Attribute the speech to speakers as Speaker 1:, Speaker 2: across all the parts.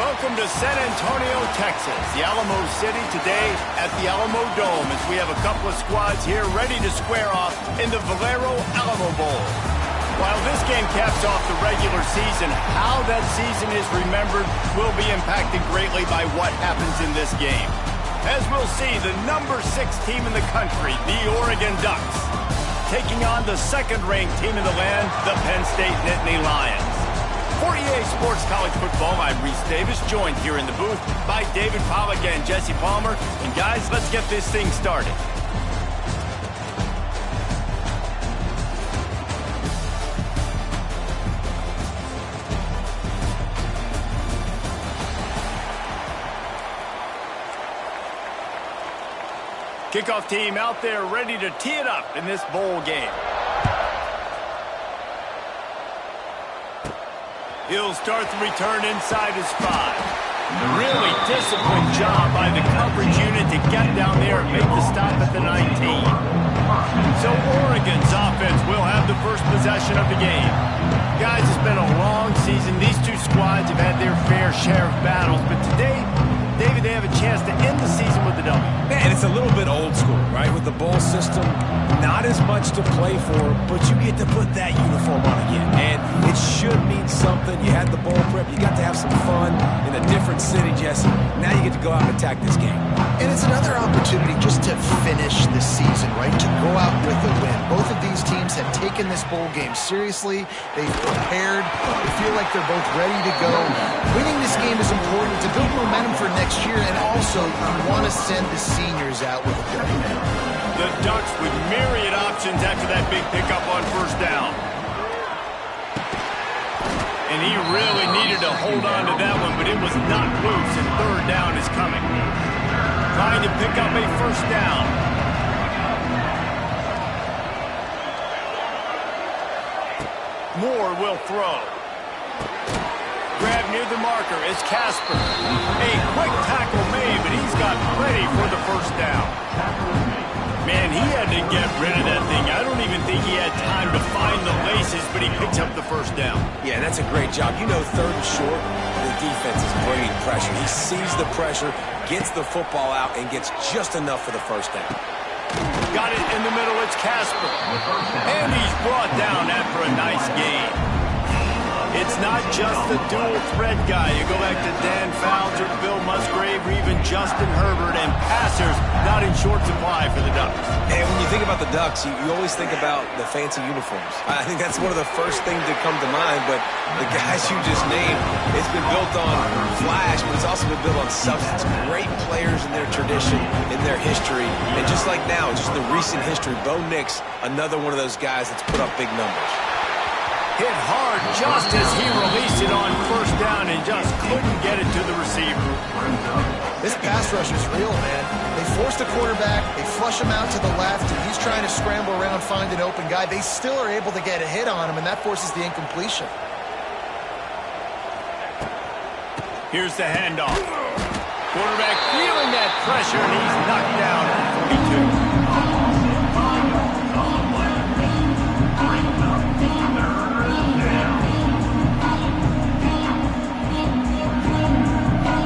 Speaker 1: Welcome to San Antonio, Texas, the Alamo City today at the Alamo Dome as we have a couple of squads here ready to square off in the Valero Alamo Bowl. While this game caps off the regular season, how that season is remembered will be impacted greatly by what happens in this game. As we'll see, the number 6 team in the country, the Oregon Ducks, taking on the second-ranked team in the land, the Penn State Nittany Lions. For EA Sports College Football, I'm Reese Davis, joined here in the booth by David Pollack and Jesse Palmer. And guys, let's get this thing started. Kickoff team out there ready to tee it up in this bowl game. He'll start the return inside his 5. Really disciplined job by the coverage unit to get down there and make the stop at the 19. So Oregon's offense will have the first possession of the game. Guys, it's been a long season. These two squads have had their fair share of battles, but today, David, they have a chance to end the season with a W.
Speaker 2: Man, it's a little bit old school, right? With the bowl system, not as much to play for, but you get to put that uniform on again. And it should mean something. You had the bowl prep. You got to have some fun in a different city, Jesse. Now you get to go out and attack this game.
Speaker 3: And it's another opportunity just to finish the season, right? To go out with a win. Both of these teams have taken this bowl game seriously. They've prepared. They feel like they're both ready to go. Winning this game is important to build momentum for next year, and also you want to send the seniors out with a good win.
Speaker 1: The Ducks with myriad options after that big pickup on first down. And he really needed to hold on to that one, but it was not loose, and third down is coming. Trying to pick up a first down. Moore will throw. Grab near the marker is Casper. A quick tackle made, but he's got plenty for the first down. Man, he had to get rid of that thing. I don't even think he had time to find the laces, but he picks up the first down.
Speaker 2: Yeah, that's a great job. You know, third and short, the defense is bringing pressure. He sees the pressure, gets the football out, and gets just enough for the first down.
Speaker 1: Got it in the middle, it's Casper. And he's brought down after a nice gain. It's not just the dual threat guy. You go back to Dan Fouts or Bill Musgrave or even Justin Herbert, and passers not in short supply for the Ducks.
Speaker 2: And when you think about the Ducks, you always think about the fancy uniforms. I think that's one of the first things that come to mind, but the guys you just named, it's been built on flash, but it's also been built on substance. Great players in their tradition, in their history, and just like now, just the recent history, Bo Nix, another one of those guys that's put up big numbers.
Speaker 1: Hit hard just as he released it on first down and just couldn't get it to the receiver.
Speaker 3: This pass rush is real, man. They force the quarterback, they flush him out to the left, and he's trying to scramble around, find an open guy. They still are able to get a hit on him, and that forces the incompletion.
Speaker 1: Here's the handoff. Quarterback feeling that pressure, and he's knocked down at 42.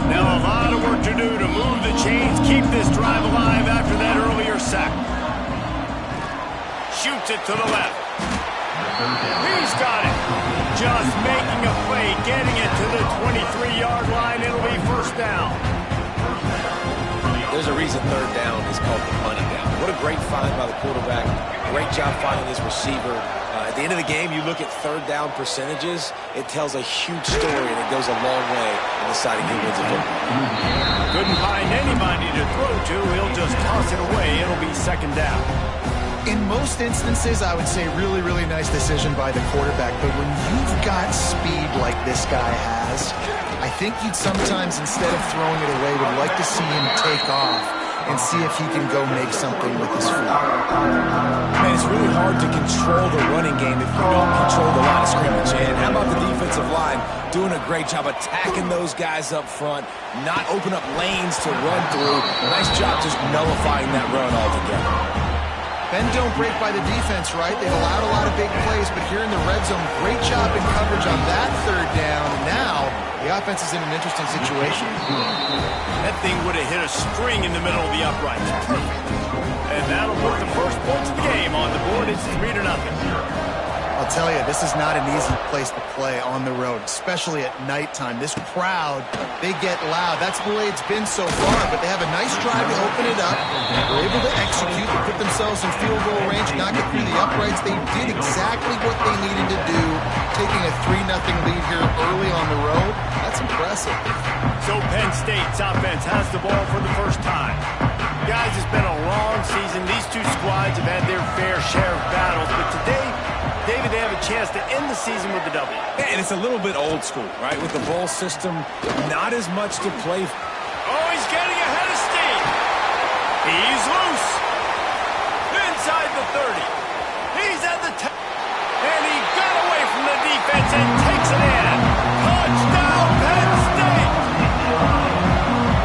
Speaker 1: Now a lot of work to do to move the chains, keep this drive alive after that earlier sack. Shoots it to the left. He's got it. Just making a play, getting it to the 23-yard line. It'll be first down.
Speaker 2: There's a reason third down is called the money down. What a great find by the quarterback. Great job finding his receiver. At the end of the game, you look at third down percentages, it tells a huge story, and it goes a long way in deciding who wins a football.
Speaker 1: Couldn't find anybody to throw to. He'll just toss it away. It'll be second down.
Speaker 3: In most instances, I would say really, really nice decision by the quarterback. But when you've got speed like this guy has, I think you'd sometimes, instead of throwing it away, would like to see him take off and see if he can go make something with his feet.
Speaker 2: Man, it's really hard to control the running game if you don't control the line of scrimmage. And how about the defensive line doing a great job attacking those guys up front, not open up lanes to run through. Nice job just nullifying that run altogether.
Speaker 3: Bend don't break by the defense, right? They've allowed a lot of big plays, but here in the red zone, great job in coverage on that third down. And now the offense is in an interesting situation.
Speaker 1: That thing would have hit a string in the middle of the uprights. And that'll put the first points of the game on the board. It's 3-0.
Speaker 3: I'll tell you, this is not an easy place to play on the road, especially at nighttime. This crowd, they get loud. That's the way it's been so far, but they have a nice drive to open it up. They're able to execute, they put themselves in field goal range, knock it through the uprights. They did exactly what they needed to do, taking a 3-0 lead here early on the road. That's impressive.
Speaker 1: So Penn State's offense has the ball for the first time. Guys, it's been a long season. These two squads have had their fair share of battles, but today, David, they have a chance to end the season with a W.
Speaker 2: Yeah, and it's a little bit old school, right? With the bowl system, not as much to play for.
Speaker 1: Oh, he's getting ahead of steam. He's loose. Inside the 30. He's at the 10. And he got away from the defense and takes it in. Touchdown, Penn State.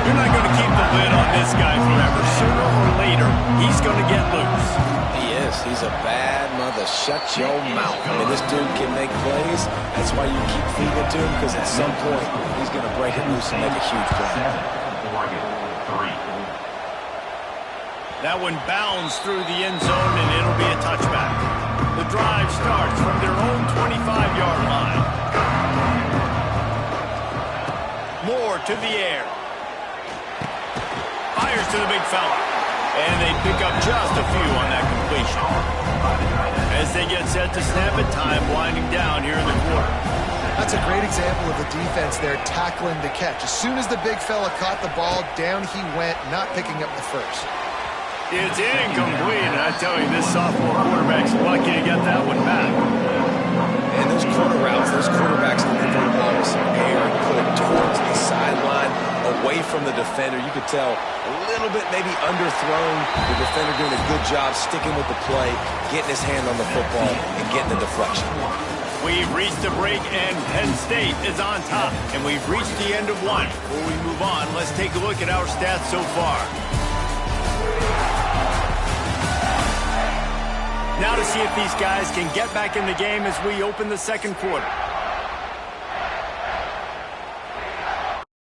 Speaker 1: You're not going to keep the lid on this guy forever. Sooner or later, he's going to get loose.
Speaker 2: He is. He's a bad mother. Shut your mouth. I mean, this dude can make plays. That's why you keep feeding it to him, because at some point, he's going to break it loose and make a huge play.
Speaker 1: That one bounds through the end zone, and it'll be a touchback. The drive starts from their own 25-yard line. Moore to the air. Fires to the big fella. And they pick up just a few on that completion. As they get set to snap it, time winding down here in the quarter.
Speaker 3: That's a great example of the defense there tackling the catch. As soon as the big fella caught the ball, down he went, not picking up the first.
Speaker 1: It's incomplete, and I tell you, this sophomore quarterback's lucky to get that one back.
Speaker 2: And those corner routes, those quarterbacks deliver the ball with some air and put it towards the sideline, away from the defender. You could tell a little bit maybe underthrown. The defender doing a good job sticking with the play, getting his hand on the football, and getting the deflection.
Speaker 1: We've reached a break, and Penn State is on top. And we've reached the end of one. Before we move on, let's take a look at our stats so far. Now to see if these guys can get back in the game as we open the second quarter.